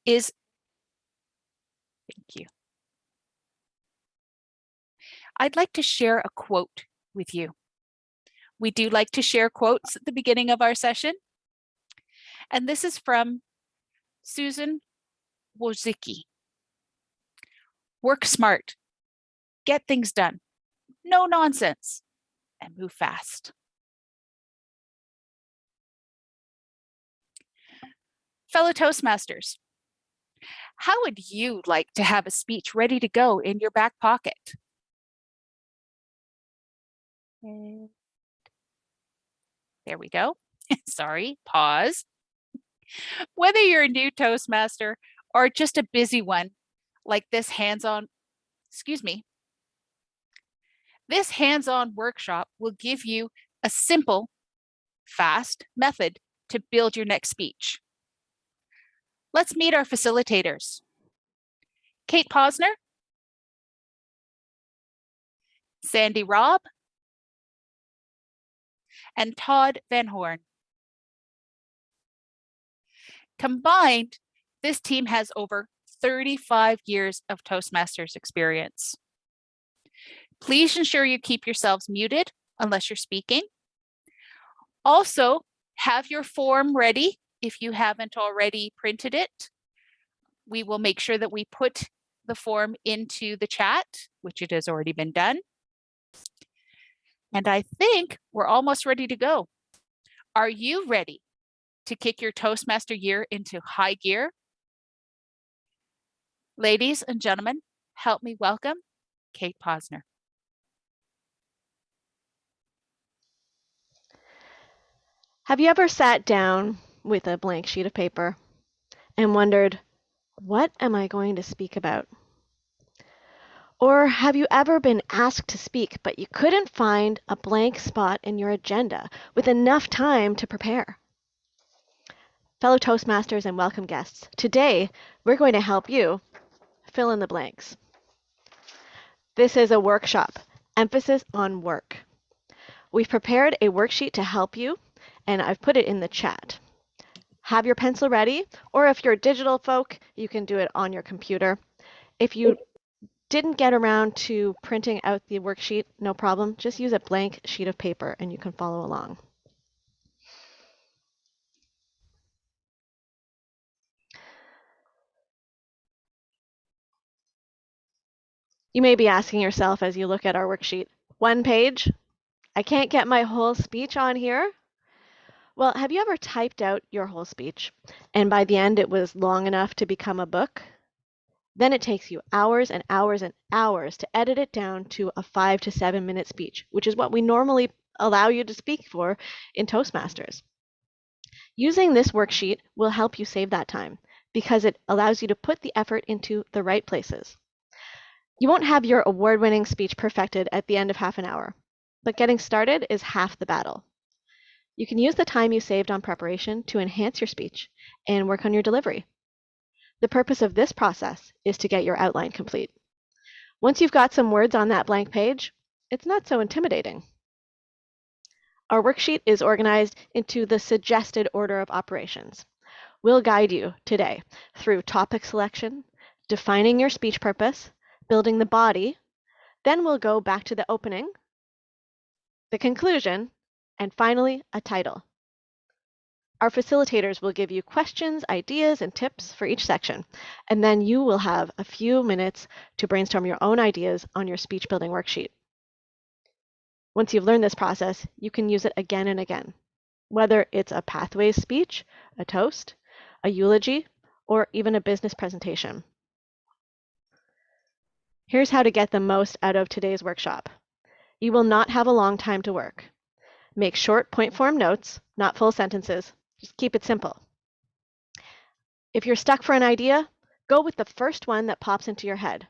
is, thank you. I'd like to share a quote with you. We do like to share quotes at the beginning of our session. And this is from Susan Wojcicki. Work smart, get things done, no nonsense, and move fast. Fellow Toastmasters, how would you like to have a speech ready to go in your back pocket? There we go. Sorry, pause. Whether you're a new Toastmaster or just a busy one, like this hands-on workshop will give you a simple, fast method to build your next speech. Let's meet our facilitators. Cate Posner, Sandy Robb, and Todd Van Horne. Combined, this team has over 35 years of Toastmasters experience. Please ensure you keep yourselves muted unless you're speaking. Also, have your form ready if you haven't already printed it. We will make sure that we put the form into the chat, which it has already been done. And I think we're almost ready to go. Are you ready to kick your Toastmaster year into high gear? Ladies and gentlemen, help me welcome Cate Posner. Have you ever sat down with a blank sheet of paper and wondered, what am I going to speak about? Or have you ever been asked to speak, but you couldn't find a blank spot in your agenda with enough time to prepare? Fellow Toastmasters and welcome guests, today we're going to help you fill in the blanks. This is a workshop, emphasis on work. We've prepared a worksheet to help you, and I've put it in the chat. Have your pencil ready, or if you're digital folk, you can do it on your computer. If you didn't get around to printing out the worksheet, no problem. Just use a blank sheet of paper and you can follow along. You may be asking yourself as you look at our worksheet, 1 page? I can't get my whole speech on here? Well, have you ever typed out your whole speech and by the end it was long enough to become a book? Then it takes you hours and hours and hours to edit it down to a 5 to 7 minute speech, which is what we normally allow you to speak for in Toastmasters. Using this worksheet will help you save that time because it allows you to put the effort into the right places. You won't have your award-winning speech perfected at the end of half an hour, but getting started is half the battle. You can use the time you saved on preparation to enhance your speech and work on your delivery. The purpose of this process is to get your outline complete. Once you've got some words on that blank page, it's not so intimidating. Our worksheet is organized into the suggested order of operations. We'll guide you today through topic selection, defining your speech purpose, building the body, then we'll go back to the opening, the conclusion, and finally, a title. Our facilitators will give you questions, ideas, and tips for each section, and then you will have a few minutes to brainstorm your own ideas on your speech building worksheet. Once you've learned this process, you can use it again and again, whether it's a pathways speech, a toast, a eulogy, or even a business presentation. Here's how to get the most out of today's workshop. You will not have a long time to work. Make short point form notes, not full sentences. Just keep it simple. If you're stuck for an idea, go with the first one that pops into your head.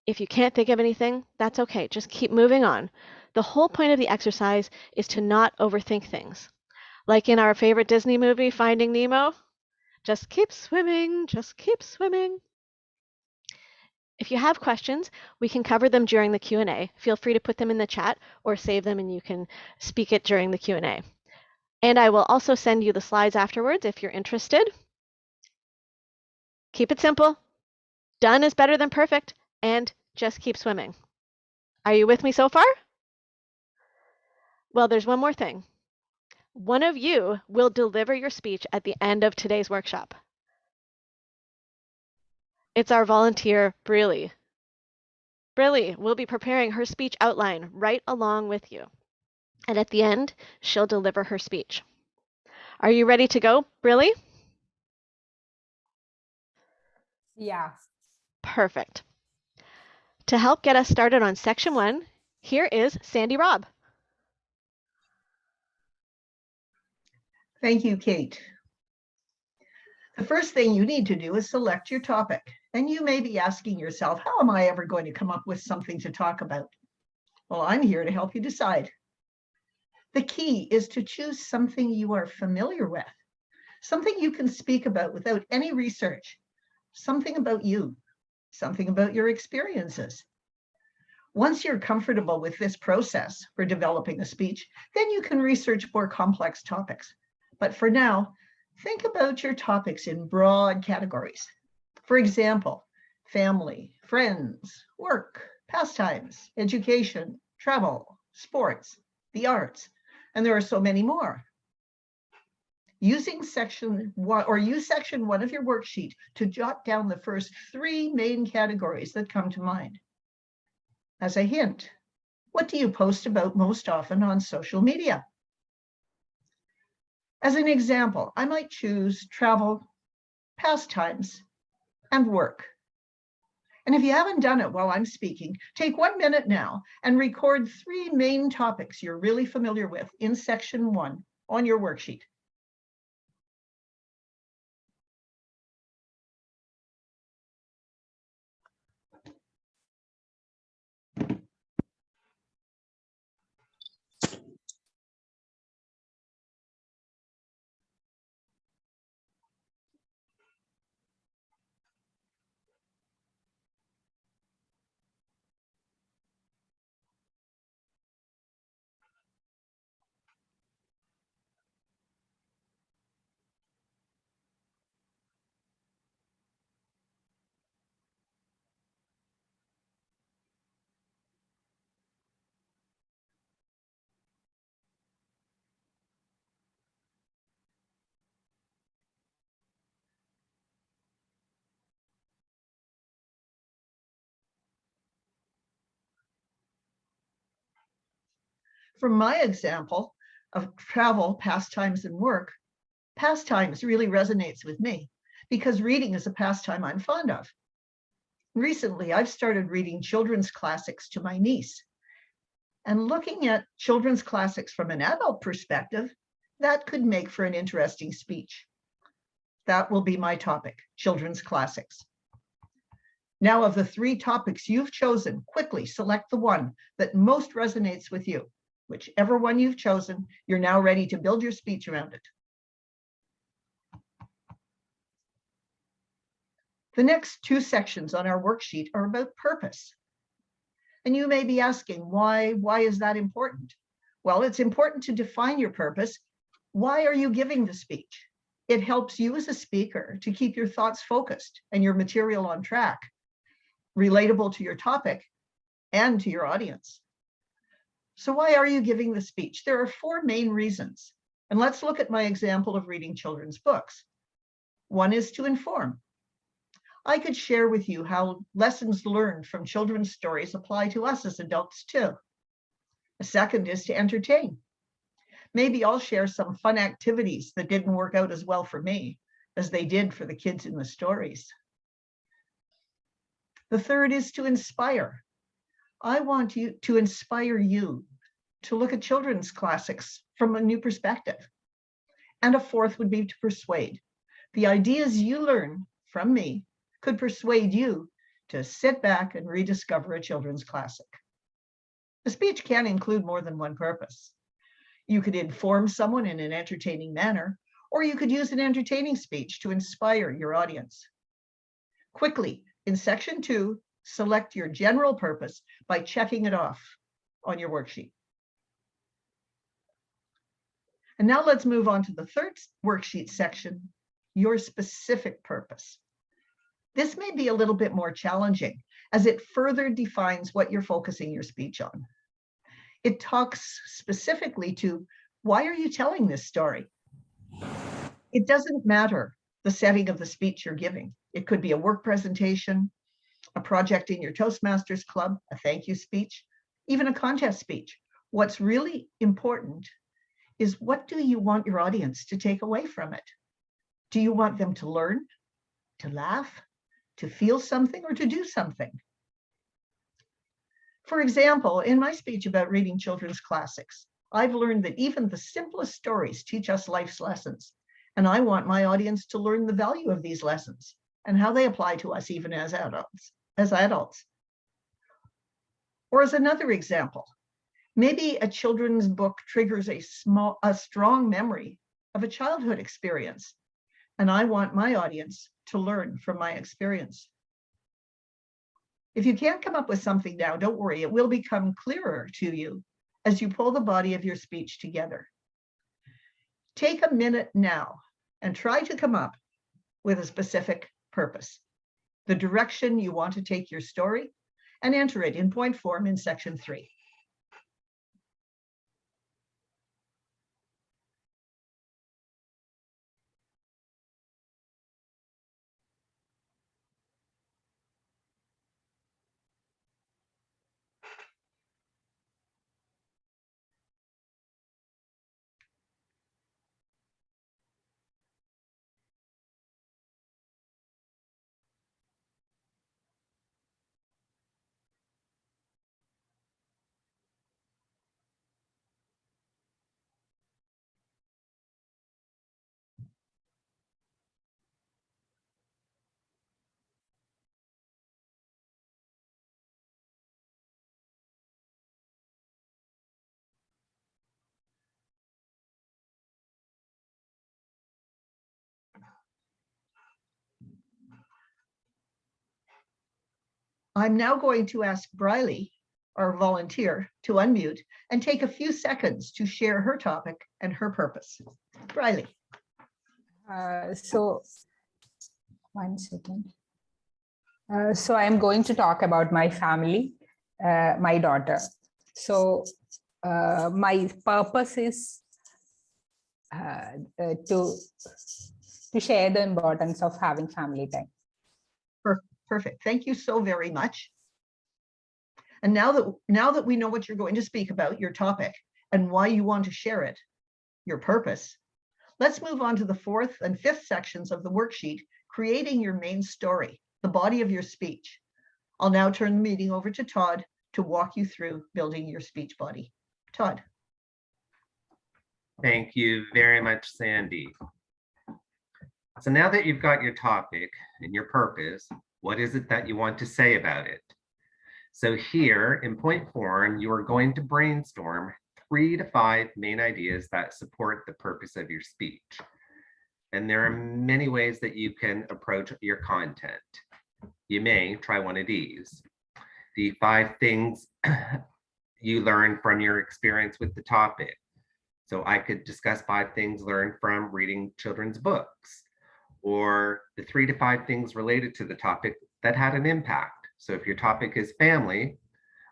If you can't think of anything, that's okay. Just keep moving on. The whole point of the exercise is to not overthink things. Like in our favorite Disney movie, Finding Nemo, just keep swimming, just keep swimming. If you have questions, we can cover them during the Q&A. Feel free to put them in the chat or save them and you can speak it during the Q&A. And I will also send you the slides afterwards if you're interested. Keep it simple. Done is better than perfect, and just keep swimming. Are you with me so far? Well, there's one more thing. One of you will deliver your speech at the end of today's workshop. It's our volunteer, Briley. Briley will be preparing her speech outline right along with you. And at the end, she'll deliver her speech. Are you ready to go, Briley? Yeah. Perfect. To help get us started on section 1, here is Sandy Robb. Thank you, Kate. The first thing you need to do is select your topic. And you may be asking yourself, how am I ever going to come up with something to talk about? Well, I'm here to help you decide. The key is to choose something you are familiar with, something you can speak about without any research, something about you, something about your experiences. Once you're comfortable with this process for developing a speech, then you can research more complex topics. But for now, think about your topics in broad categories. For example, family, friends, work, pastimes, education, travel, sports, the arts, and there are so many more. Use section 1 of your worksheet to jot down the first 3 main categories that come to mind. As a hint, what do you post about most often on social media? As an example, I might choose travel, pastimes, and work. And if you haven't done it while I'm speaking, take 1 minute now and record 3 main topics you're really familiar with in section 1 on your worksheet. From my example of travel, pastimes, and work, pastimes really resonates with me because reading is a pastime I'm fond of. Recently, I've started reading children's classics to my niece. And looking at children's classics from an adult perspective, that could make for an interesting speech. That will be my topic, children's classics. Now, of the 3 topics you've chosen, quickly select the one that most resonates with you. Whichever one you've chosen, you're now ready to build your speech around it. The next 2 sections on our worksheet are about purpose. And you may be asking, why is that important? Well, it's important to define your purpose. Why are you giving the speech? It helps you as a speaker to keep your thoughts focused and your material on track, relatable to your topic and to your audience. So why are you giving the speech? There are 4 main reasons. And let's look at my example of reading children's books. One is to inform. I could share with you how lessons learned from children's stories apply to us as adults too. A second is to entertain. Maybe I'll share some fun activities that didn't work out as well for me as they did for the kids in the stories. The third is to inspire. I want to inspire you to look at children's classics from a new perspective. And a fourth would be to persuade. The ideas you learn from me could persuade you to sit back and rediscover a children's classic. The speech can include more than one purpose. You could inform someone in an entertaining manner, or you could use an entertaining speech to inspire your audience. Quickly, in section 2, select your general purpose by checking it off on your worksheet. And now let's move on to the third worksheet section, your specific purpose. This may be a little bit more challenging as it further defines what you're focusing your speech on. It talks specifically to, why are you telling this story? It doesn't matter the setting of the speech you're giving. It could be a work presentation, a project in your Toastmasters club, a thank you speech, even a contest speech. What's really important is, what do you want your audience to take away from it? Do you want them to learn, to laugh, to feel something, or to do something? For example, in my speech about reading children's classics, I've learned that even the simplest stories teach us life's lessons. And I want my audience to learn the value of these lessons and how they apply to us even as adults. Or as another example, maybe a children's book triggers a strong memory of a childhood experience, and I want my audience to learn from my experience. If you can't come up with something now, don't worry, it will become clearer to you as you pull the body of your speech together. Take a minute now and try to come up with a specific purpose, the direction you want to take your story, and enter it in point form in section 3. I'm now going to ask Briley, our volunteer, to unmute and take a few seconds to share her topic and her purpose. Briley. So 1 second. So I'm going to talk about my family, my daughter. So my purpose is to share the importance of having family time. Perfect. Thank you so very much. And now that we know what you're going to speak about, your topic, and why you want to share it, your purpose, let's move on to the 4th and 5th sections of the worksheet, creating your main story, the body of your speech. I'll now turn the meeting over to Todd to walk you through building your speech body. Todd. Thank you very much, Sandy. So now that you've got your topic and your purpose, what is it that you want to say about it? So here in point form, you are going to brainstorm 3 to 5 main ideas that support the purpose of your speech. And there are many ways that you can approach your content. You may try one of these. The 5 things you learn from your experience with the topic. So I could discuss 5 things learned from reading children's books, or the 3 to 5 things related to the topic that had an impact. So if your topic is family,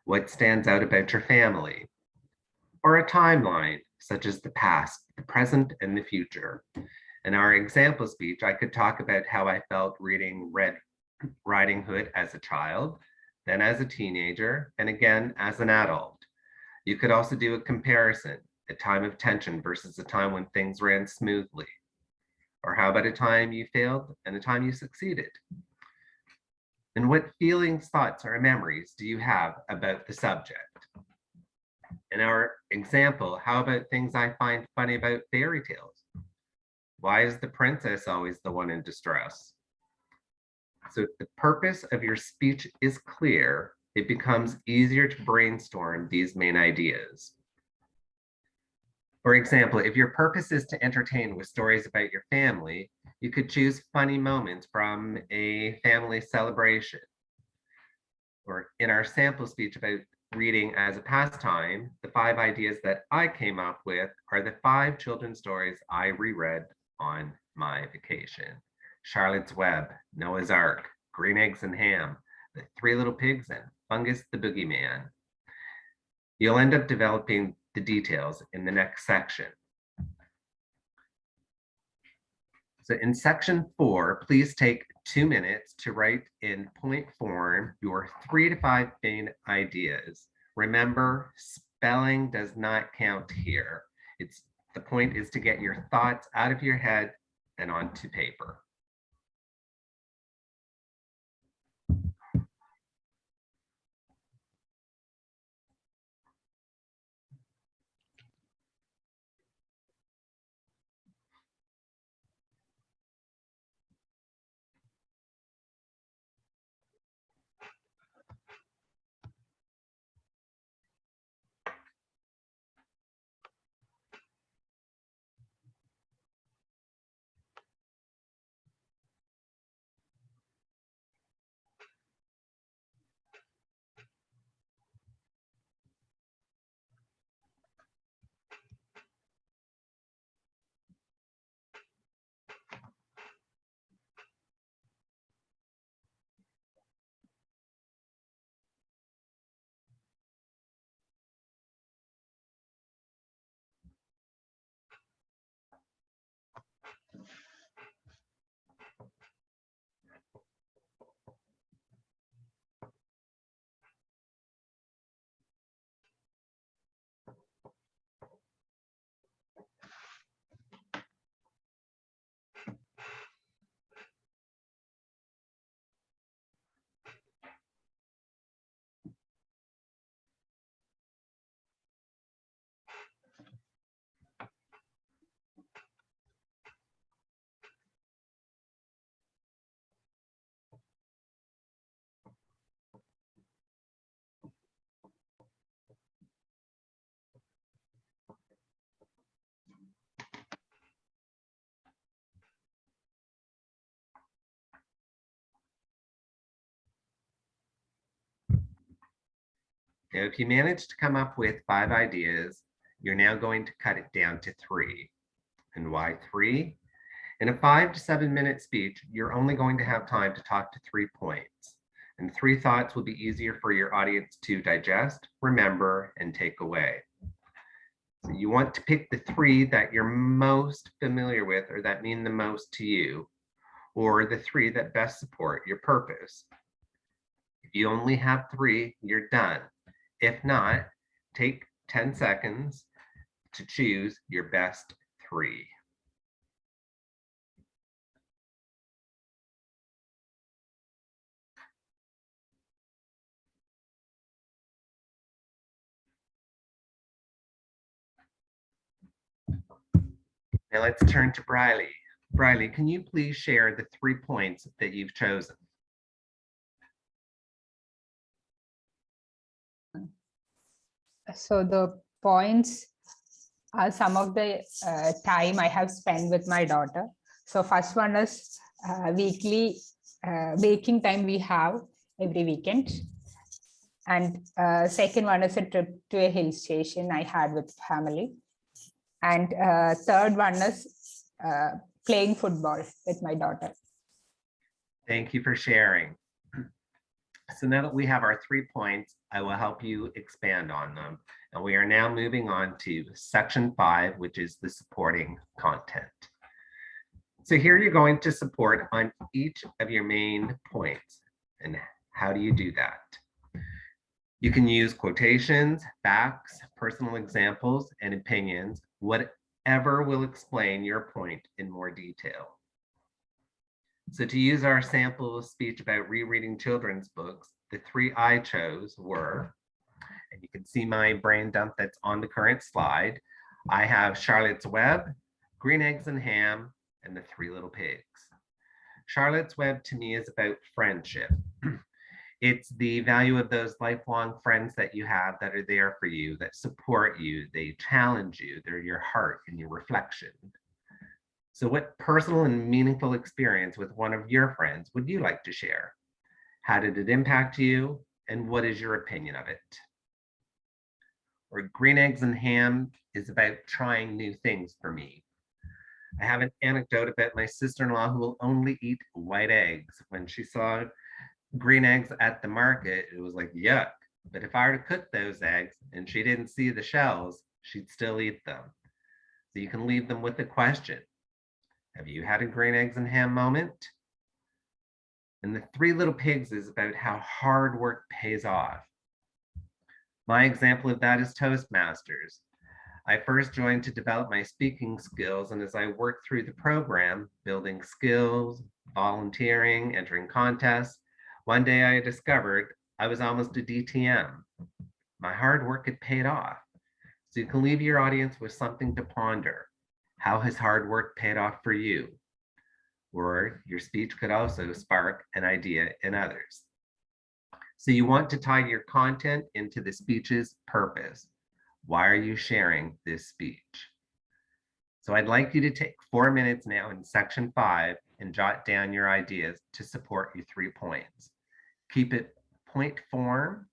what stands out about your family? Or a timeline, such as the past, the present, and the future. In our example speech, I could talk about how I felt reading Red Riding Hood as a child, then as a teenager, and again as an adult. You could also do a comparison, a time of tension versus a time when things ran smoothly. Or how about a time you failed and a time you succeeded? And what feelings, thoughts, or memories do you have about the subject? In our example, how about things I find funny about fairy tales? Why is the princess always the one in distress? So if the purpose of your speech is clear, it becomes easier to brainstorm these main ideas. For example, if your purpose is to entertain with stories about your family, you could choose funny moments from a family celebration. Or in our sample speech about reading as a pastime, the 5 ideas that I came up with are the 5 children's stories I reread on my vacation. Charlotte's Web, Noah's Ark, Green Eggs and Ham, The Three Little Pigs, and Fungus the Boogeyman. You'll end up developing the details in the next section. So in section 4, please take 2 minutes to write in point form your 3 to 5 main ideas. Remember, spelling does not count here. The point is to get your thoughts out of your head and onto paper. Now, if you manage to come up with 5 ideas, you're now going to cut it down to 3. And why 3? In a 5 to 7 minute speech, you're only going to have time to talk to 3 points. And 3 thoughts will be easier for your audience to digest, remember, and take away. So you want to pick the 3 that you're most familiar with or that mean the most to you, or the 3 that best support your purpose. If you only have 3, you're done. If not, take 10 seconds to choose your best 3. Now let's turn to Briley. Briley, can you please share the 3 points that you've chosen? So the points are some of the time I have spent with my daughter. So first one is weekly baking time we have every weekend. And second one is a trip to a hill station I had with family. And third one is playing football with my daughter. Thank you for sharing. So now that we have our 3 points, I will help you expand on them. And we are now moving on to section 5, which is the supporting content. So here you're going to support on each of your main points. And how do you do that? You can use quotations, facts, personal examples, and opinions, whatever will explain your point in more detail. So to use our sample speech about rereading children's books, the 3 I chose were, and you can see my brain dump that's on the current slide. I have Charlotte's Web, Green Eggs and Ham, and the 3 Little Pigs. Charlotte's Web to me is about friendship. It's the value of those lifelong friends that you have that are there for you, that support you, they challenge you, they're your heart and your reflection. So what personal and meaningful experience with one of your friends would you like to share? How did it impact you? And what is your opinion of it? Or Green Eggs and Ham is about trying new things for me. I have an anecdote about my sister-in-law who will only eat white eggs. When she saw green eggs at the market, it was like, yuck. But if I were to cook those eggs and she didn't see the shells, she'd still eat them. So you can leave them with a question. Have you had a green eggs and ham moment? And the Three Little Pigs is about how hard work pays off. My example of that is Toastmasters. I first joined to develop my speaking skills, and as I worked through the program, building skills, volunteering, entering contests, one day I discovered I was almost a DTM. My hard work had paid off. So you can leave your audience with something to ponder. How has hard work paid off for you? Or your speech could also spark an idea in others. So you want to tie your content into the speech's purpose. Why are you sharing this speech? So I'd like you to take 4 minutes now in section 5 and jot down your ideas to support your 3 points. Keep it point form,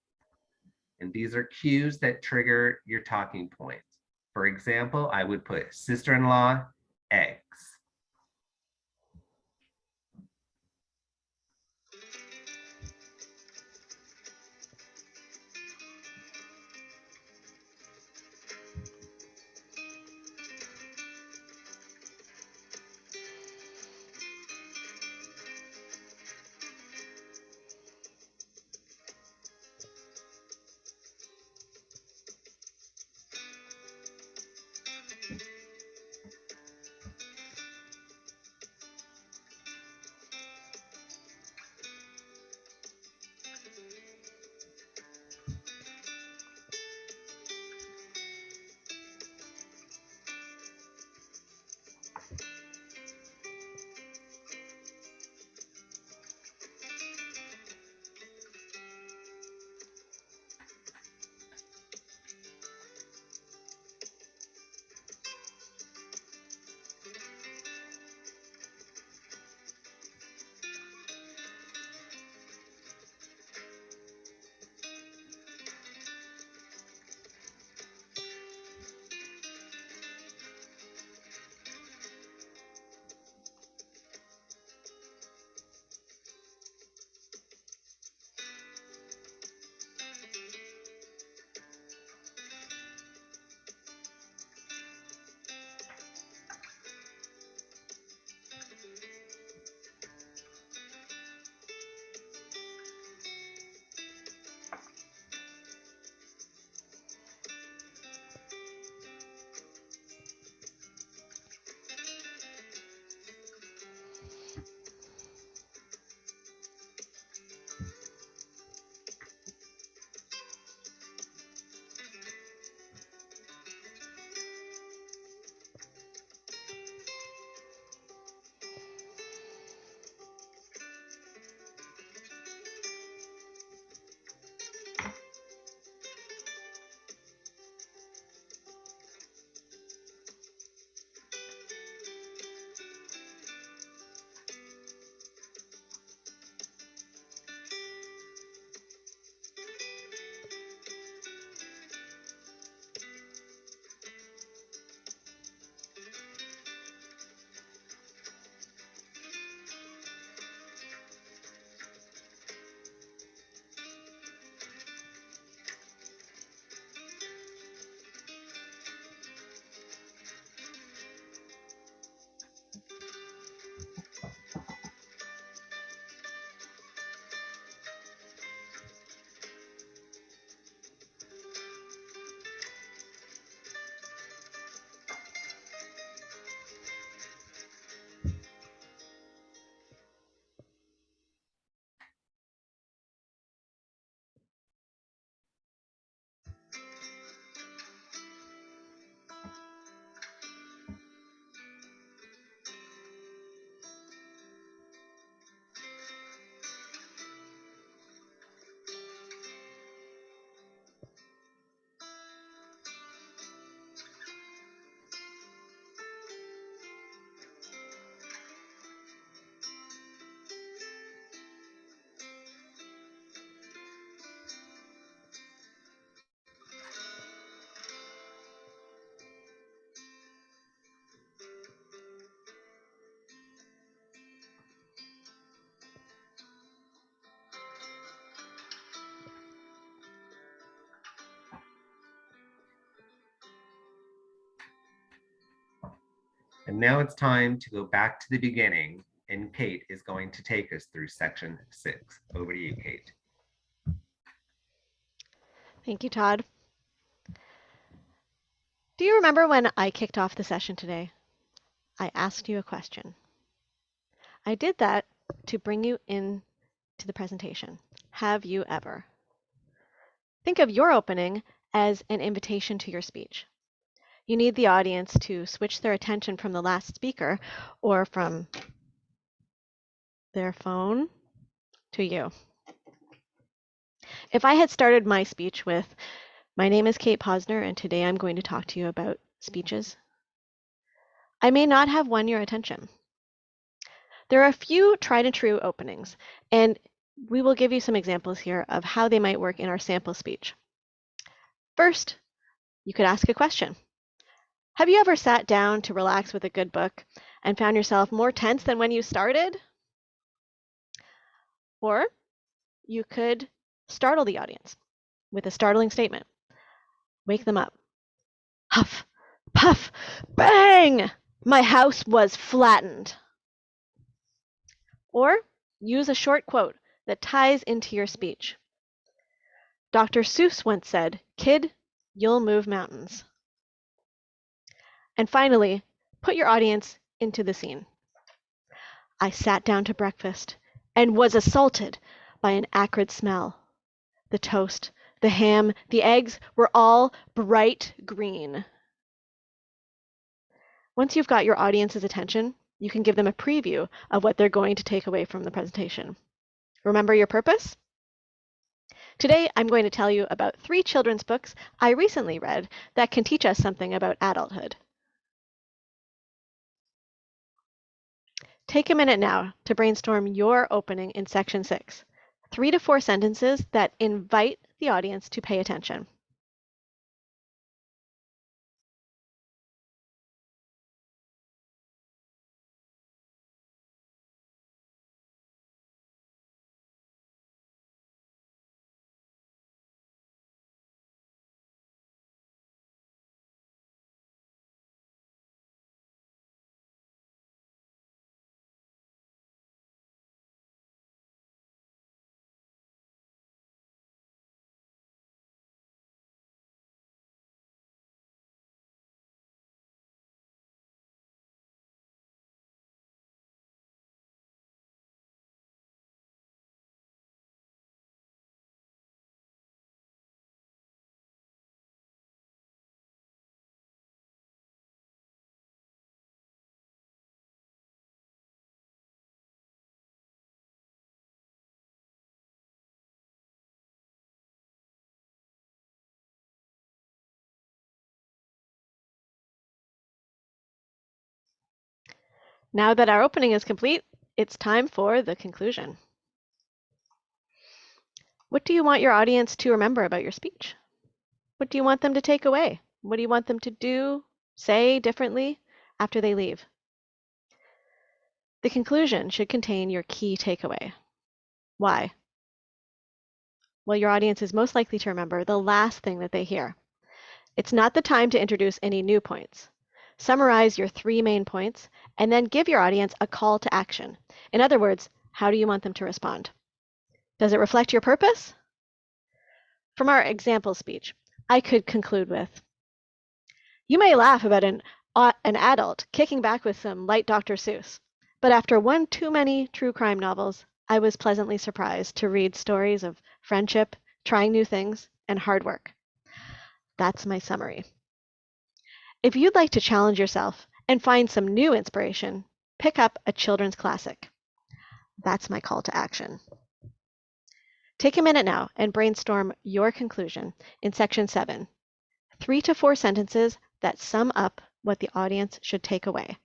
and these are cues that trigger your talking points. For example, I would put sister-in-law, eggs. And now it's time to go back to the beginning, and Cate is going to take us through section 6. Over to you, Cate. Thank you, Todd. Do you remember when I kicked off the session today? I asked you a question. I did that to bring you in to the presentation. Have you ever? Think of your opening as an invitation to your speech. You need the audience to switch their attention from the last speaker or from their phone to you. If I had started my speech with, "My name is Cate Posner, and today I'm going to talk to you about speeches," I may not have won your attention. There are a few tried and true openings, and we will give you some examples here of how they might work in our sample speech. First, you could ask a question. Have you ever sat down to relax with a good book and found yourself more tense than when you started? Or you could startle the audience with a startling statement. Wake them up. Huff, puff, bang! My house was flattened. Or use a short quote that ties into your speech. Dr. Seuss once said, "Kid, you'll move mountains." And finally, put your audience into the scene. I sat down to breakfast and was assaulted by an acrid smell. The toast, the ham, the eggs were all bright green. Once you've got your audience's attention, you can give them a preview of what they're going to take away from the presentation. Remember your purpose? Today, I'm going to tell you about 3 children's books I recently read that can teach us something about adulthood. Take a minute now to brainstorm your opening in section 6. 3 to 4 sentences that invite the audience to pay attention. Now that our opening is complete, it's time for the conclusion. What do you want your audience to remember about your speech? What do you want them to take away? What do you want them to do, say differently after they leave? The conclusion should contain your key takeaway. Why? Well, your audience is most likely to remember the last thing that they hear. It's not the time to introduce any new points. Summarize your 3 main points and then give your audience a call to action. In other words, how do you want them to respond? Does it reflect your purpose? From our example speech, I could conclude with, you may laugh about an adult kicking back with some light Dr. Seuss, but after one too many true crime novels, I was pleasantly surprised to read stories of friendship, trying new things, and hard work. That's my summary. If you'd like to challenge yourself and find some new inspiration, pick up a children's classic. That's my call to action. Take a minute now and brainstorm your conclusion in section 7. 3 to 4 sentences that sum up what the audience should take away.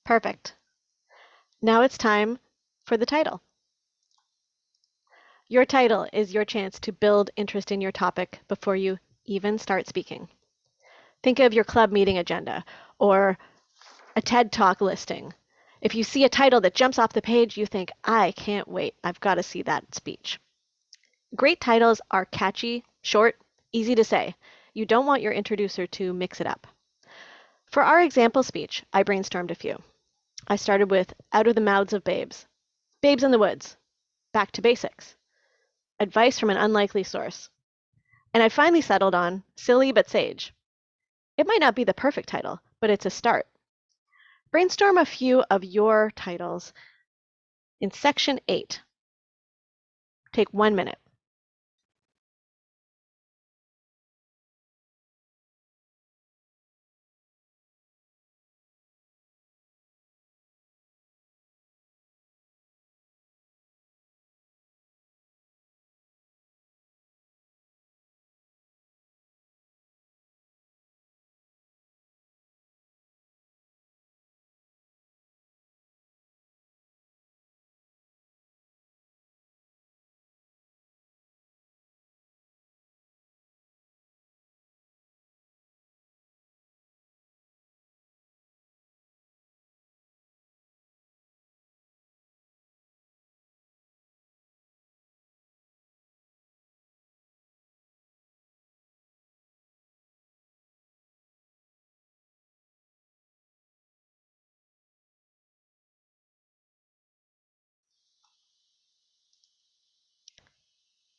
Perfect. Now it's time for the title. Your title is your chance to build interest in your topic before you even start speaking. Think of your club meeting agenda or a TED Talk listing. If you see a title that jumps off the page, you think, I can't wait. I've got to see that speech. Great titles are catchy, short, easy to say. You don't want your introducer to mix it up. For our example speech, I brainstormed a few. I started with Out of the Mouths of Babes, Babes in the Woods, Back to Basics, Advice from an Unlikely Source, and I finally settled on Silly but Sage. It might not be the perfect title, but it's a start. Brainstorm a few of your titles in section 8. Take 1 minute.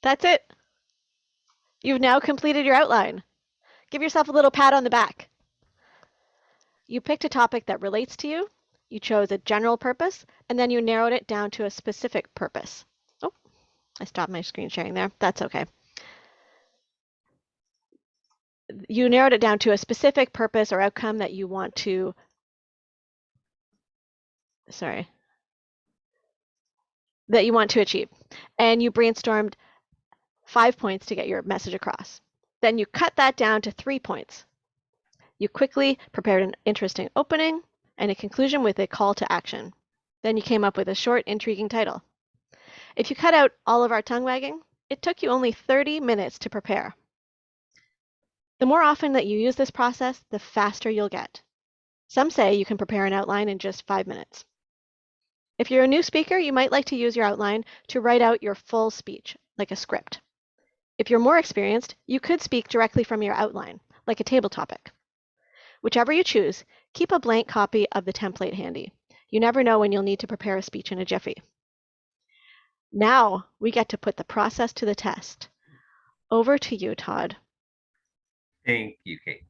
That's it. You've now completed your outline. Give yourself a little pat on the back. You picked a topic that relates to you, you chose a general purpose, and then you narrowed it down to a specific purpose. Oh, I stopped my screen sharing there. That's okay. You narrowed it down to a specific purpose or outcome that you want to, that you want to achieve. And you brainstormed 5 points to get your message across. Then you cut that down to 3 points. You quickly prepared an interesting opening and a conclusion with a call to action. Then you came up with a short, intriguing title. If you cut out all of our tongue wagging, it took you only 30 minutes to prepare. The more often that you use this process, the faster you'll get. Some say you can prepare an outline in just 5 minutes. If you're a new speaker, you might like to use your outline to write out your full speech, like a script. If you're more experienced, you could speak directly from your outline, like a table topic. Whichever you choose, keep a blank copy of the template handy. You never know when you'll need to prepare a speech in a jiffy. Now we get to put the process to the test. Over to you, Todd. Thank you, Kate.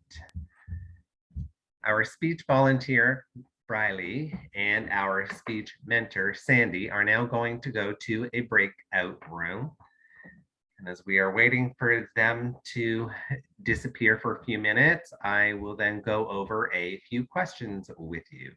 Our speech volunteer, Briley, and our speech mentor, Sandy, are now going to go to a breakout room. And as we are waiting for them to disappear for a few minutes, I will then go over a few questions with you.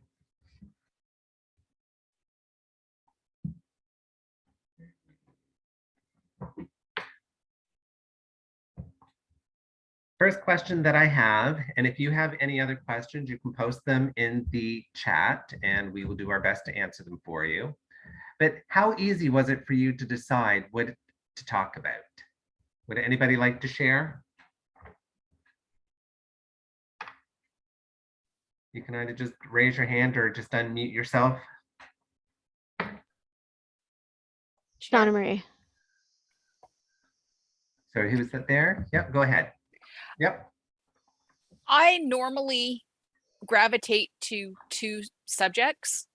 First question that I have, and if you have any other questions, you can post them in the chat and we will do our best to answer them for you. But how easy was it for you to decide what to talk about? Would anybody like to share? You can either just raise your hand or just unmute yourself. Donnamarie. So who's that there? Yep, go ahead. Yep. I normally gravitate to 2 subjects.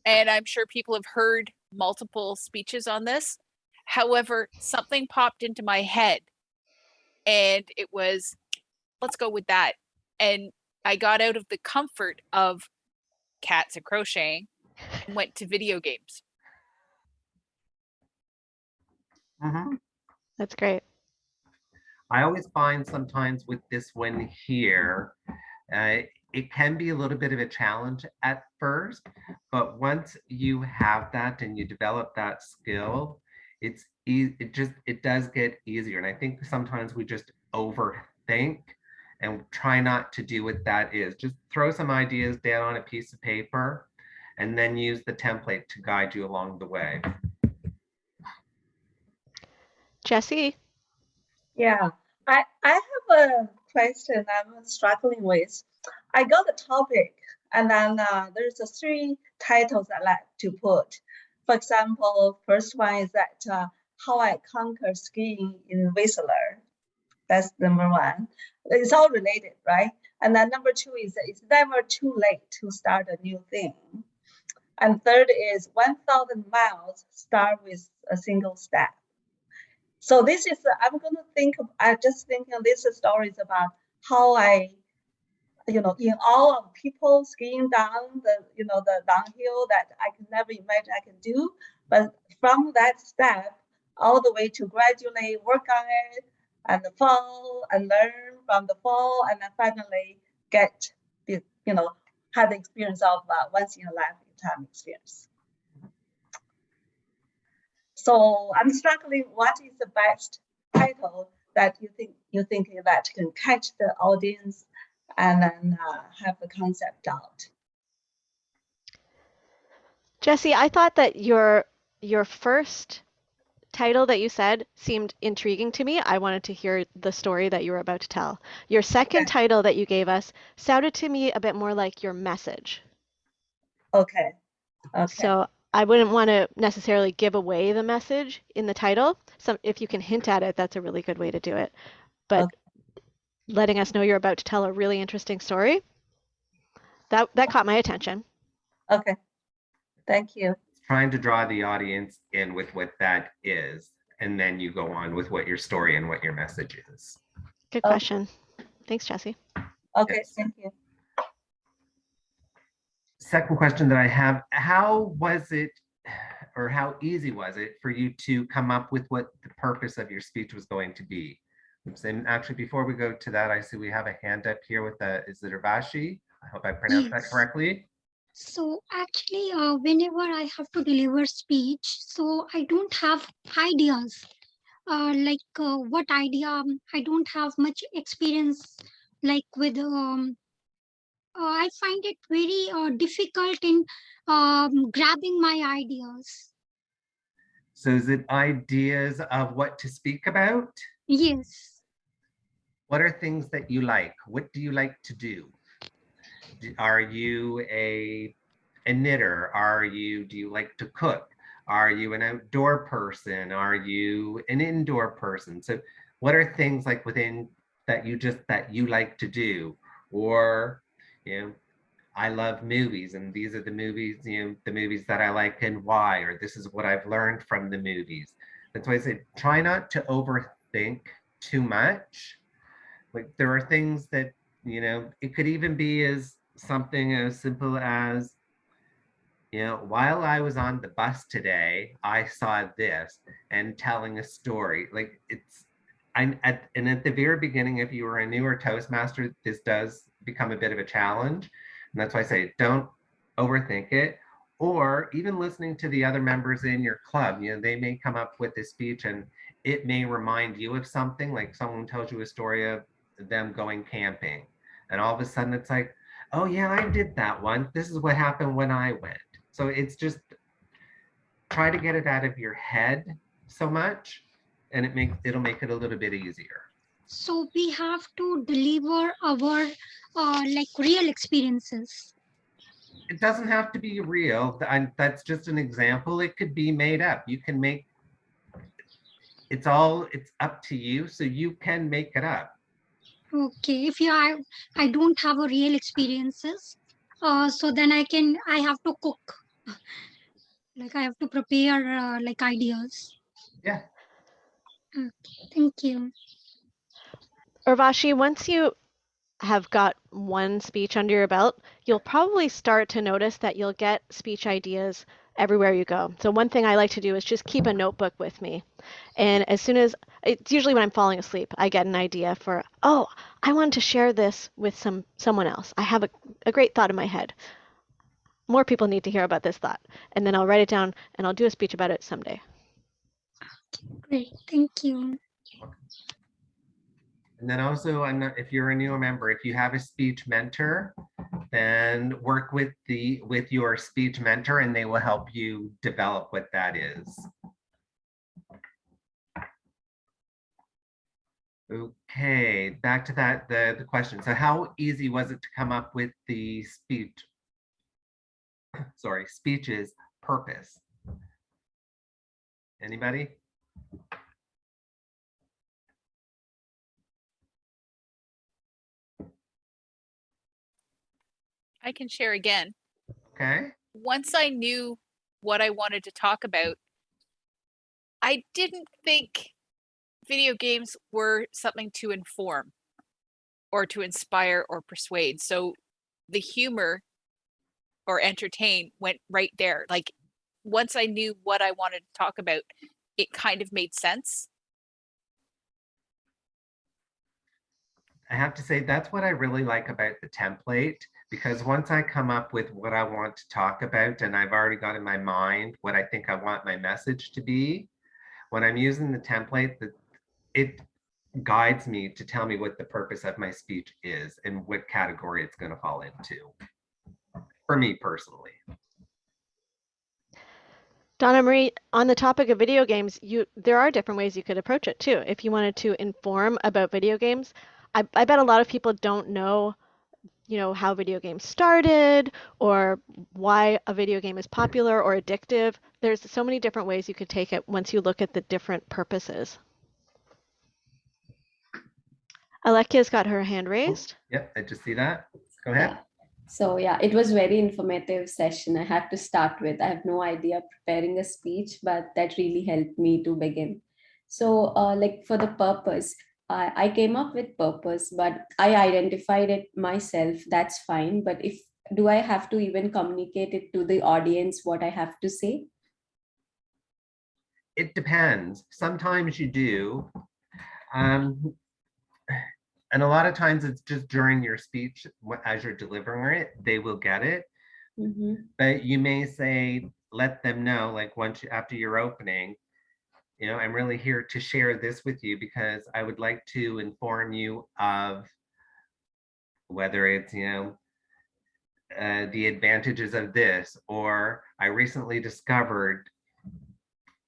And I'm sure people have heard multiple speeches on this. However, something popped into my head and it was, let's go with that. And I got out of the comfort of cats and crocheting and went to video games. Mm-hmm. That's great. I always find sometimes with this one here, it can be a little bit of a challenge at first, but once you have that and you develop that skill, it does get easier. And I think sometimes we just overthink and try not to do what that is. Just throw some ideas down on a piece of paper and then use the template to guide you along the way. Jesse? Yeah, I have a question I'm struggling with. I got the topic, and then there's a 3 titles I like to put. For example, first one is that how I conquer skiing in Whistler. That's number 1. It's all related, right? And then number 2 is it's never too late to start a new thing. And third is 1,000 miles start with a single step. So this is, I'm going to think, I just thinking this story is about how I, in all of people skiing down the downhill that I can never imagine I can do. But from that step, all the way to gradually work on it and fall and learn from the fall and then finally get, have the experience of once in a lifetime experience. So I'm struggling. What is the best title that you think that can catch the audience and then have the concept out? Jesse, I thought that your first title that you said seemed intriguing to me. I wanted to hear the story that you were about to tell. Your second title that you gave us sounded to me a bit more like your message. Okay. So I wouldn't want to necessarily give away the message in the title. So if you can hint at it, that's a really good way to do it. But letting us know you're about to tell a really interesting story, that caught my attention. Okay. Thank you. Trying to draw the audience in with what that is, and then you go on with what your story and what your message is. Good question. Thanks, Jesse. Okay, Yes. thank you. Second question that I have, how was it, or how easy was it for you to come up with what the purpose of your speech was going to be? And actually, before we go to that, I see we have a hand up here with is it Urvashi? I hope I pronounced that correctly. So actually, whenever I have to deliver speech, so I don't have ideas. What idea? I don't have much experience. Like with, I find it very difficult in grabbing my ideas. So is it ideas of what to speak about? Yes. What are things that you like? What do you like to do? Are you a knitter? Do you like to cook? Are you an outdoor person? Are you an indoor person? So what are things like within that you like to do? Or, I love movies and these are the movies, the movies that I like and why, or this is what I've learned from the movies. That's why I say, try not to overthink too much. Like there are things that, it could even be as something as simple as, while I was on the bus today, I saw this, and telling a story. Like at the very beginning, if you were a newer Toastmaster, this does become a bit of a challenge. And that's why I say, don't overthink it. Or even listening to the other members in your club, they may come up with a speech and it may remind you of something, like someone tells you a story of them going camping. And all of a sudden it's like, oh yeah, I did that one. This is what happened when I went. So it's just try to get it out of your head so much, and it'll make it a little bit easier. So we have to deliver our real experiences. It doesn't have to be real. That's just an example. It could be made up. You can make it's up to you. So you can make it up. Okay, if I don't have a real experiences, so then I have to cook. Like I have to prepare ideas. Yeah. Okay, thank you. Urvashi, once you have got one speech under your belt, you'll probably start to notice that you'll get speech ideas everywhere you go. So one thing I like to do is just keep a notebook with me. And as soon as, it's usually when I'm falling asleep, I get an idea for, oh, I want to share this with someone else. I have a great thought in my head. More people need to hear about this thought. And then I'll write it down and I'll do a speech about it someday. Great, thank you. And then also, if you're a newer member, if you have a speech mentor, then work with your speech mentor and they will help you develop what that is. Okay, back to that, the question. So how easy was it to come up with the speech's purpose? Anybody? I can share again. Okay. Once I knew what I wanted to talk about, I didn't think video games were something to inform or to inspire or persuade. So the humor or entertain went right there. Like once I knew what I wanted to talk about, it kind of made sense. I have to say that's what I really like about the template, because once I come up with what I want to talk about and I've already got in my mind what I think I want my message to be, when I'm using the template, it guides me to tell me what the purpose of my speech is and what category it's going to fall into, for me personally. Donnamarie, on the topic of video games, there are different ways you could approach it too. If you wanted to inform about video games, I bet a lot of people don't know, how video games started or why a video game is popular or addictive. There's so many different ways you could take it once you look at the different purposes. Alekia's got her hand raised. Yep, I just see that. Go ahead. Yeah. So yeah, it was very informative session. I had to start with. I have no idea preparing a speech, but that really helped me to begin. So like for the purpose, I came up with purpose, but I identified it myself. That's fine. But do I have to even communicate it to the audience what I have to say? It depends. Sometimes you do. And a lot of times it's just during your speech, as you're delivering it, they will get it. Mm-hmm. But you may say, let them know, like after your opening, I'm really here to share this with you because I would like to inform you of whether it's, the advantages of this, or I recently discovered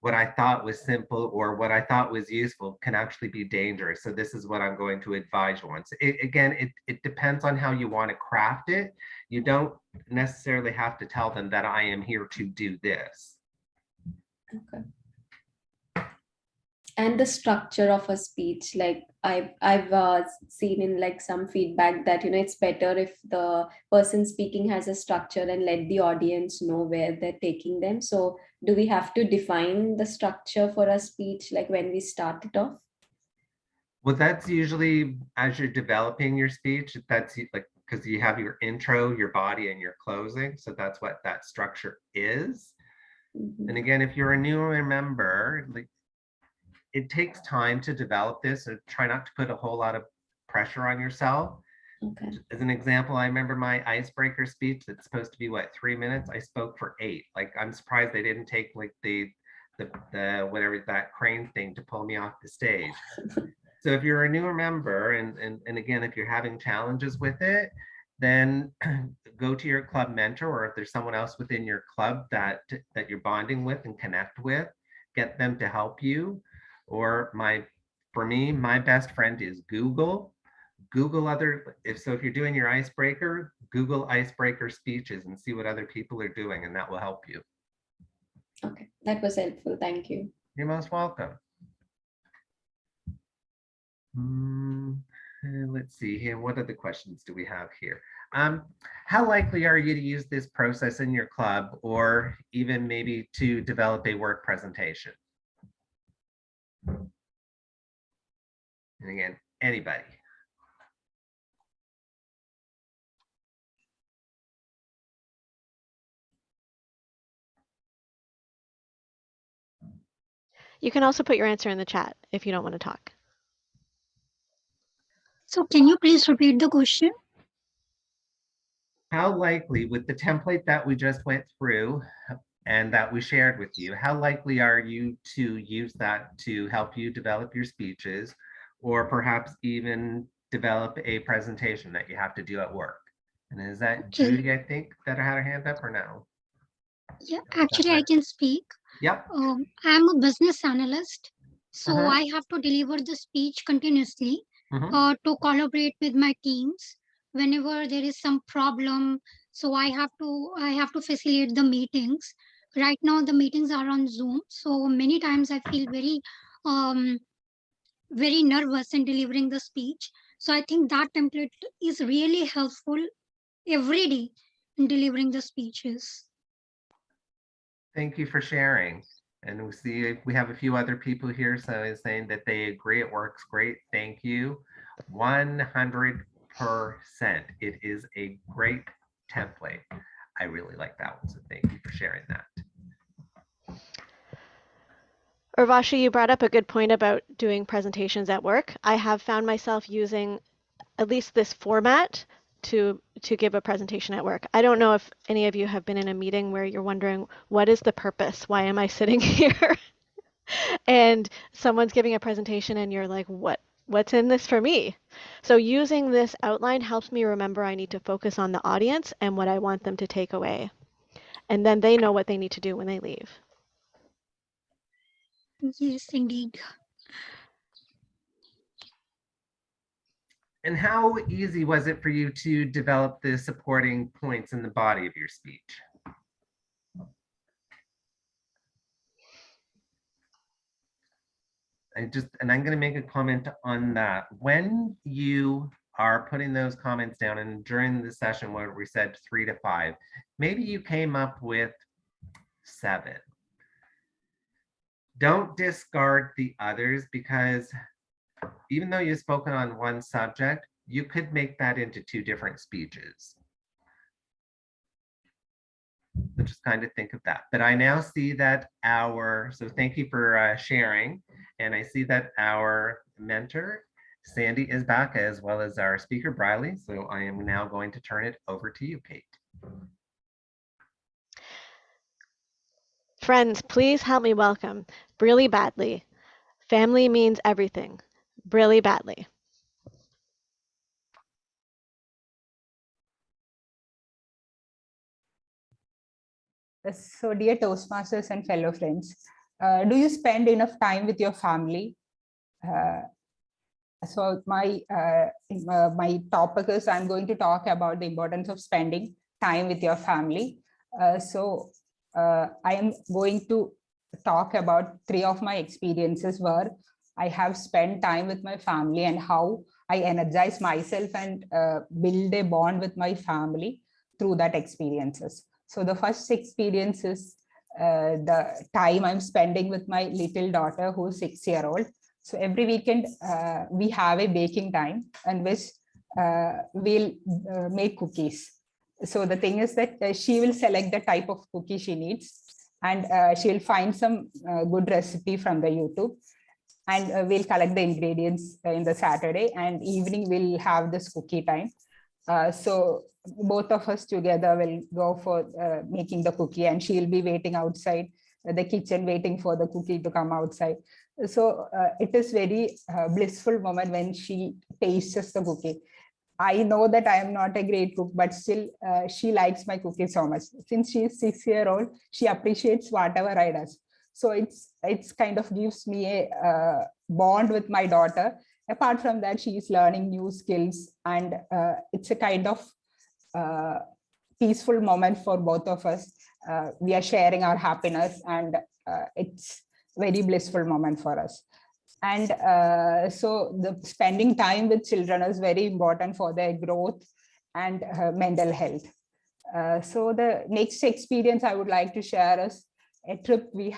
what I thought was simple or what I thought was useful can actually be dangerous. So this is what I'm going to advise you on. So it depends on how you want to craft it. You don't necessarily have to tell them that I am here to do this. Okay. And the structure of a speech, like I've seen in like some feedback that it's better if the person speaking has a structure and let the audience know where they're taking them. So do we have to define the structure for a speech like when we start it off? Well, that's usually as you're developing your speech. That's like because you have your intro, your body, and your closing. So that's what that structure is. Mm-hmm. And again, if you're a newer member, like it takes time to develop this, so try not to put a whole lot of pressure on yourself. Okay. As an example, I remember my icebreaker speech that's supposed to be 3 minutes. I spoke for 8. Like I'm surprised they didn't take like the whatever that crane thing to pull me off the stage. So if you're a newer member and again, if you're having challenges with it, then go to your club mentor, or if there's someone else within your club that you're bonding with and connect with, get them to help you. Or for me, my best friend is Google. If you're doing your icebreaker, Google icebreaker speeches and see what other people are doing, and that will help you. Okay, that was helpful. Thank you. You're most welcome. Let's see here. What other questions do we have here? How likely are you to use this process in your club, or even maybe to develop a work presentation? And again, anybody. You can also put your answer in the chat if you don't want to talk. So can you please repeat the question? How likely, with the template that we just went through and that we shared with you, how likely are you to use that to help you develop your speeches? or perhaps even develop a presentation that you have to do at work. And is that Okay. Judy, I think, that had her hand up, or no? Yeah, actually, I can speak. Yep. I'm a business analyst, so Mhm. I have to deliver the speech continuously Mhm. to collaborate with my teams whenever there is some problem. So I have to facilitate the meetings. Right now, the meetings are on Zoom, so many times I feel um, very nervous in delivering the speech. So I think that template is really helpful every day in delivering the speeches. Thank you for sharing. And we see we have a few other people here saying that they agree it works great. Thank you. 100%. It is a great template. I really like that one. So thank you for sharing that. Urvashi, you brought up a good point about doing presentations at work. I have found myself using at least this format to give a presentation at work. I don't know if any of you have been in a meeting where you're wondering, what is the purpose? Why am I sitting here? And someone's giving a presentation and you're like, what's in this for me? So using this outline helps me remember I need to focus on the audience and what I want them to take away. And then they know what they need to do when they leave. Yes, indeed. And how easy was it for you to develop the supporting points in the body of your speech? I'm going to make a comment on that. When you are putting those comments down, and during the session where we said 3 to 5, maybe you came up with 7. Don't discard the others, because even though you've spoken on one subject, you could make that into 2 different speeches. So just kind of think of that. But I now see that so thank you for sharing. And I see that our mentor, Sandy, is back, as well as our speaker, Briley. So I am now going to turn it over to you, Kate. Friends, please help me welcome Briley Badley. Family means everything. Briley Badley. So, dear Toastmasters and fellow friends, do you spend enough time with your family? So my topic is, I'm going to talk about the importance of spending time with your family. I am going to talk about 3 of my experiences where I have spent time with my family and how I energize myself and build a bond with my family through that experiences. So the first experience is the time I'm spending with my little daughter, who's 6-year-old. So every weekend we have a baking time in which we'll make cookies. So the thing is that she will select the type of cookie she needs, and she'll find some good recipe from the YouTube, and we'll collect the ingredients in the Saturday, and evening we'll have this cookie time. So both of us together will go for making the cookie, and she'll be waiting outside the kitchen, waiting for the cookie to come outside. So it is very blissful moment when she tastes the cookie. I know that I am not a great cook, but still she likes my cookie so much. Since she is 6-year-old, she appreciates whatever I do. So it's kind of gives me a bond with my daughter. Apart from that, she is learning new skills, and it's a kind of peaceful moment for both of us. We are sharing our happiness, and it's very blissful moment for us. And so the spending time with children is very important for their growth and mental health. So the next experience I would like to share is a trip I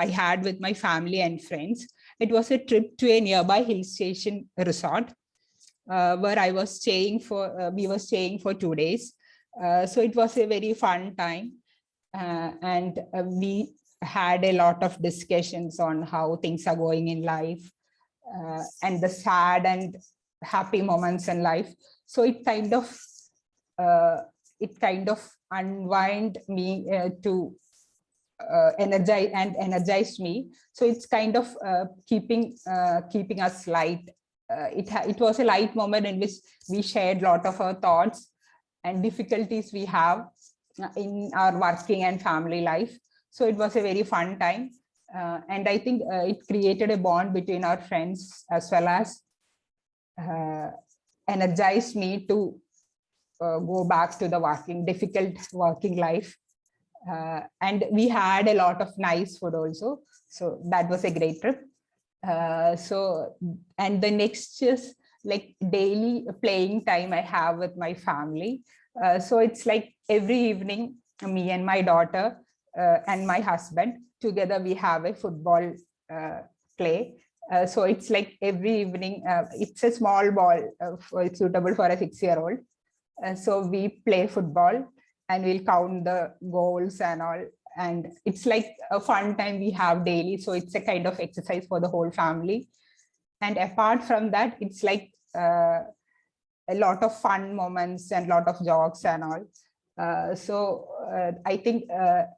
had with my family and friends. It was a trip to a nearby hill station resort where we were staying for 2 days. So it was a very fun time, and we had a lot of discussions on how things are going in life, and the sad and happy moments in life. So it kind of unwind me to energized me. So it's kind of keeping us light. It was a light moment in which we shared a lot of our thoughts and difficulties we have in our working and family life. So it was a very fun time. And I think it created a bond between our friends, as well as energized me to go back to the difficult working life. And we had a lot of nice food also. So that was a great trip. And the next is like daily playing time I have with my family. So it's like every evening, me and my daughter and my husband together, we have a football play. So it's like every evening, it's a small ball suitable for a 6-year-old. So we play football and we'll count the goals and all. And it's like a fun time we have daily. So it's a kind of exercise for the whole family. And apart from that, it's like a lot of fun moments and a lot of jokes and all. I think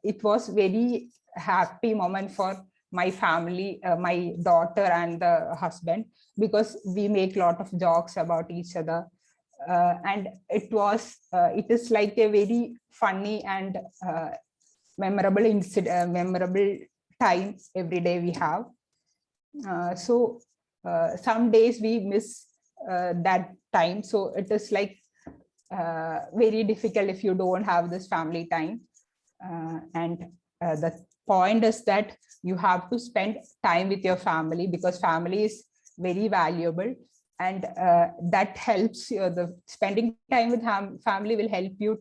it was very happy moment for my family, my daughter and the husband, because we make a lot of jokes about each other. And it is like a very funny and memorable time every day we have. Some days we miss that time. So it is like very difficult if you don't have this family time. The point is that you have to spend time with your family, because family is very valuable. And that helps you. The spending time with family will help you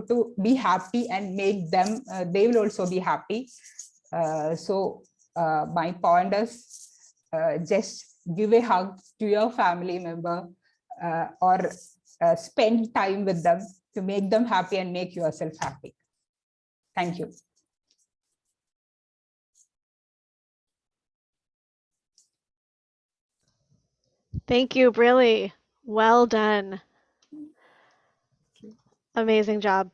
to be happy and make them, they will also be happy. My point is just give a hug to your family member, or spend time with them to make them happy and make yourself happy. Thank you. Thank you, Brilli. Well done. Amazing job.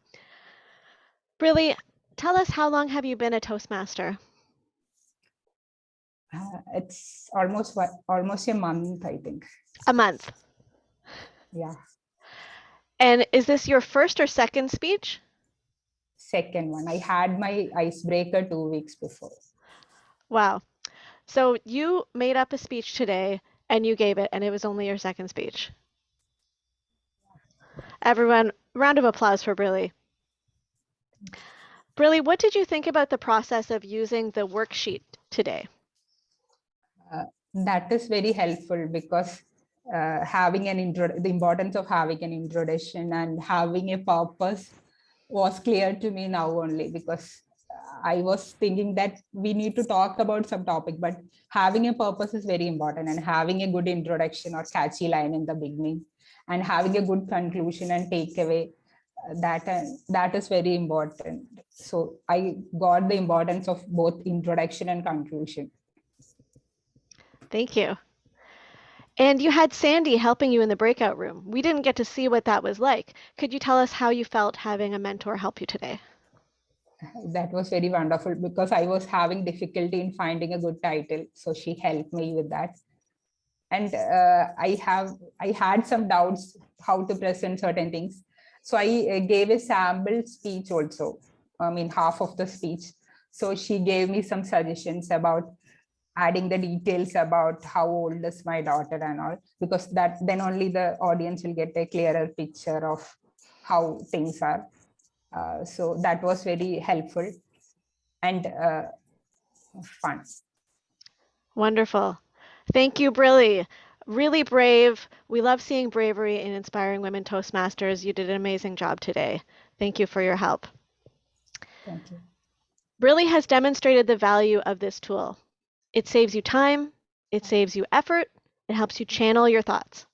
Brilli, tell us, how long have you been a Toastmaster? It's almost a month, I think. A month. Yeah. And is this your first or second speech? Second one. I had my icebreaker 2 weeks before. Wow. So you made up a speech today and you gave it, and it was only your second speech. Everyone, round of applause for Brilli. Brilli, what did you think about the process of using the worksheet today? That is very helpful, because having the importance of having an introduction and having a purpose was clear to me now only, because I was thinking that we need to talk about some topic, but having a purpose is very important, and having a good introduction or catchy line in the beginning and having a good conclusion and takeaway, that is very important. So I got the importance of both introduction and conclusion. Thank you. And you had Sandy helping you in the breakout room. We didn't get to see what that was like. Could you tell us how you felt having a mentor help you today? That was very wonderful, because I was having difficulty in finding a good title. So she helped me with that. And I had some doubts how to present certain things. So I gave a sample speech also, I mean, half of the speech. So she gave me some suggestions about adding the details about how old is my daughter and all, because then only the audience will get a clearer picture of how things are. So that was very helpful and fun. Wonderful. Thank you, Brilli. Really brave. We love seeing bravery in inspiring women Toastmasters. You did an amazing job today. Thank you for your help. Thank you. Brilli has demonstrated the value of this tool. It saves you time, it saves you effort, it helps you channel your thoughts.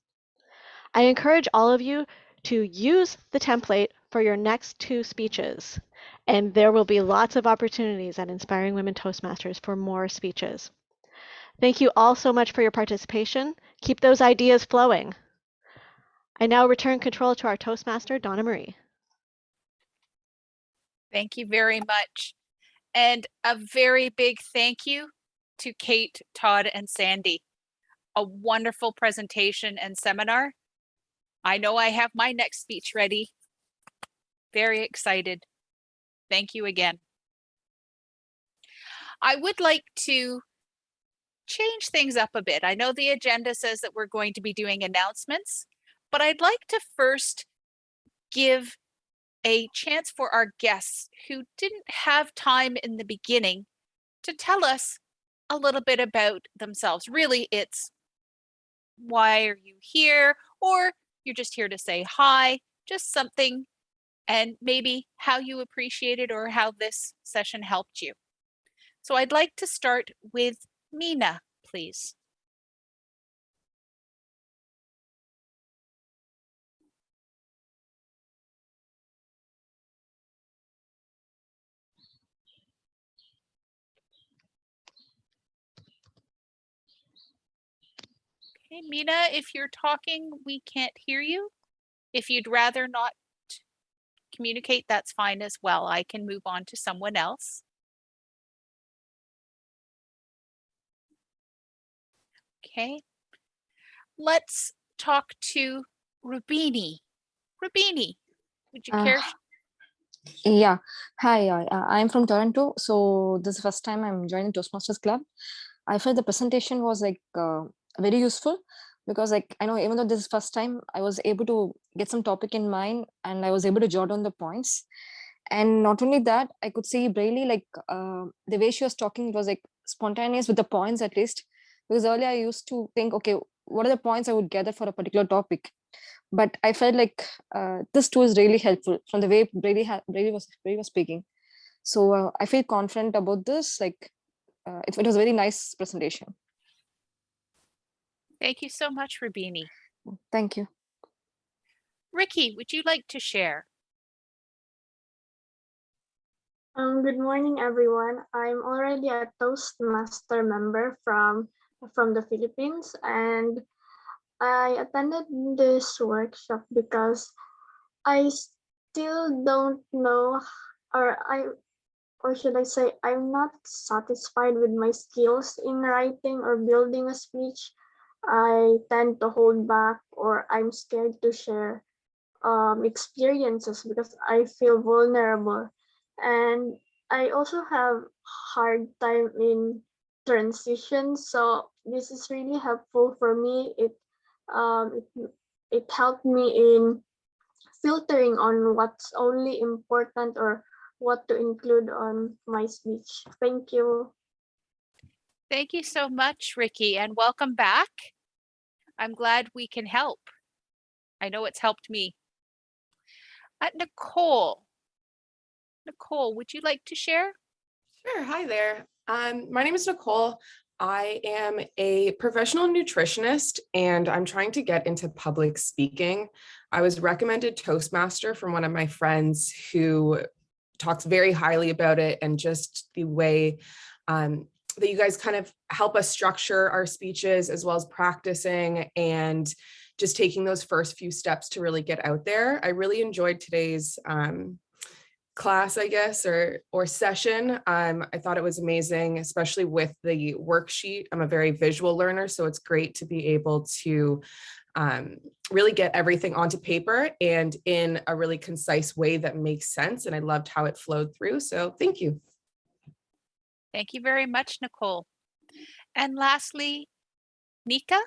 I encourage all of you to use the template for your next 2 speeches, and there will be lots of opportunities at Inspiring Women Toastmasters for more speeches. Thank you all so much for your participation. Keep those ideas flowing. I now return control to our Toastmaster, Donnamarie. Thank you very much. And a very big thank you to Cate, Todd, and Sandy. A wonderful presentation and seminar. I know I have my next speech ready. Very excited. Thank you again. I would like to change things up a bit. I know the agenda says that we're going to be doing announcements, but I'd like to first give a chance for our guests who didn't have time in the beginning to tell us a little bit about themselves. Really, it's why are you here? Or you're just here to say hi, just something, and maybe how you appreciate it or how this session helped you. So I'd like to start with Mina, please. Okay, Mina, if you're talking, we can't hear you. If you'd rather not communicate, that's fine as well. I can move on to someone else. Okay, let's talk to Rubini. Rubini, would you care? Yeah, hi, I'm from Toronto. So this is the first time I'm joining Toastmasters Club. I felt the presentation was like very useful because like I know even though this is first time, I was able to get some topic in mind and I was able to jot down the points. And not only that, I could see Braille like the way she was talking, it was like spontaneous with the points at least. Because earlier I used to think, okay, what are the points I would gather for a particular topic? But I felt like this tool is really helpful from the way Brady was speaking. So I feel confident about this. Like it was a very nice presentation. Thank you so much, Rubini. Thank you. Ricky, would you like to share? Good morning, everyone. I'm already a Toastmaster member from the Philippines, and I attended this workshop because I still don't know, or should I say, I'm not satisfied with my skills in writing or building a speech. I tend to hold back, or I'm scared to share experiences because I feel vulnerable. And I also have hard time in transition. So this is really helpful for me. It helped me in filtering on what's only important or what to include on my speech. Thank you. Thank you so much, Ricky, and welcome back. I'm glad we can help. I know it's helped me. Nicole. Nicole, would you like to share? Sure. Hi there. My name is Nicole. I am a professional nutritionist and I'm trying to get into public speaking. I was recommended Toastmaster from one of my friends who talks very highly about it, and just the way that you guys kind of help us structure our speeches as well as practicing and just taking those first few steps to really get out there. I really enjoyed today's class, I guess, or session. I thought it was amazing, especially with the worksheet. I'm a very visual learner, so it's great to be able to really get everything onto paper and in a really concise way that makes sense. And I loved how it flowed through. So thank you. Thank you very much, Nicole. And lastly, Nika.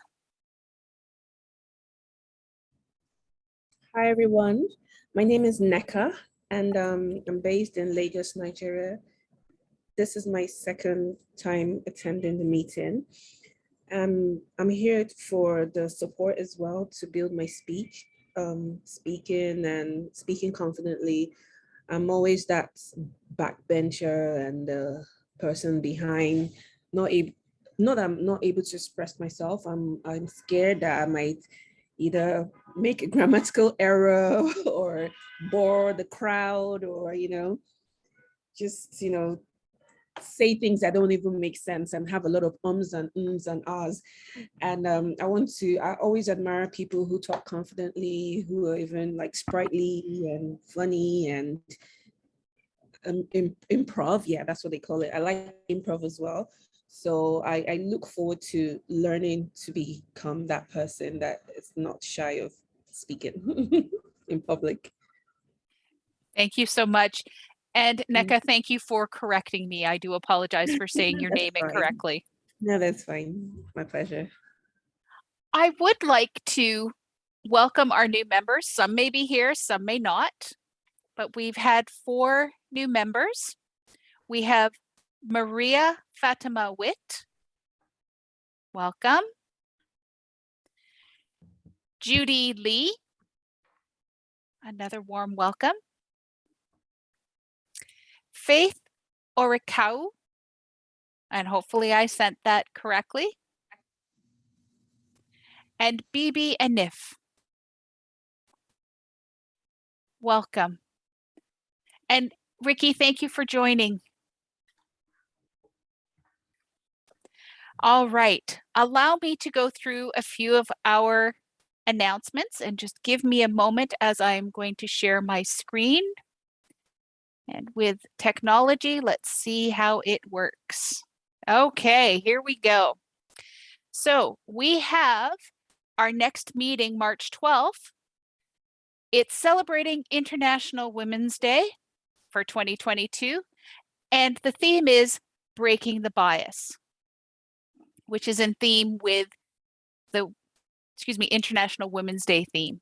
Hi, everyone. My name is Neka, and I'm based in Lagos, Nigeria. This is my second time attending the meeting. I'm here for the support as well to build my speech, speaking confidently. I'm always that backbencher and the person behind, not that I'm not able to express myself. I'm scared that I might either make a grammatical error or bore the crowd, or just say things that don't even make sense and have a lot of ums and ahs. And I always admire people who talk confidently, who are even like sprightly and funny, and improv. Yeah, that's what they call it. I like improv as well. So I look forward to learning to become that person that is not shy of speaking in public. Thank you so much. And Neka, thank you for correcting me. I do apologize for saying your That's name fine. incorrectly. No, that's fine. My pleasure. I would like to welcome our new members. Some may be here, some may not, but we've had 4 new members. We have Maria Fatima Witt. Welcome. Judy Lee. Another warm welcome. Faith Orikau. And hopefully I sent that correctly. And Bibi Anif. Welcome. And Ricky, thank you for joining. All right, allow me to go through a few of our announcements and just give me a moment as I'm going to share my screen. And with technology, let's see how it works. Okay, here we go. So we have our next meeting, March 12th. It's celebrating International Women's Day for 2022. And the theme is Breaking the Bias, which is in theme with the, International Women's Day theme.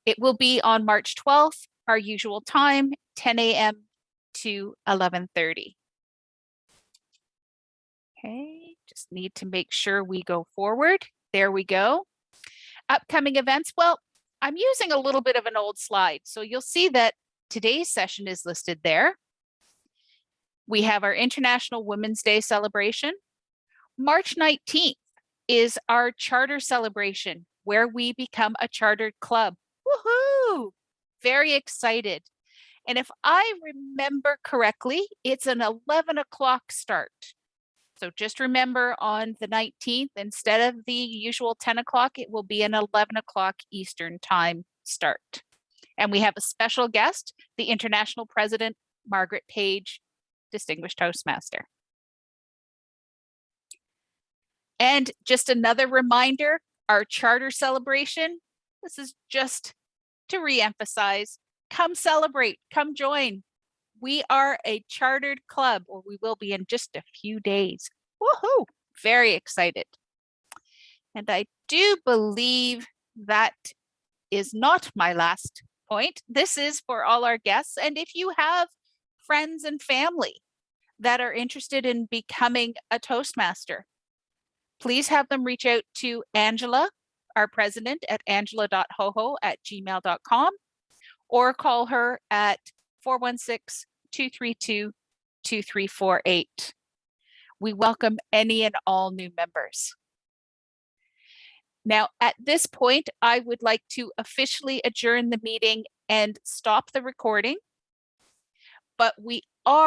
It will be on March 12th, our usual time, 10 a.m. to 11:30. Okay, just need to make sure we go forward. There we go. Upcoming events, well, I'm using a little bit of an old slide, so you'll see that today's session is listed there. We have our International Women's Day celebration. March 19th is our charter celebration, where we become a chartered club. Woohoo! Very excited. And if I remember correctly, it's an 11 o'clock start. So just remember on the 19th, instead of the usual 10 o'clock, it will be an 11 o'clock Eastern time start. And we have a special guest, the International President, Margaret Page, Distinguished Toastmaster. And just another reminder, our charter celebration, this is just to reemphasize, come celebrate, come join. We are a chartered club, or we will be in just a few days. Woohoo! Very excited. And I do believe that is not my last point. This is for all our guests. And if you have friends and family that are interested in becoming a Toastmaster, please have them reach out to Angela, our president, at angela.hoho@gmail.com, or call her at 416-232-2348. We welcome any and all new members. Now, at this point, I would like to officially adjourn the meeting and stop the recording, but we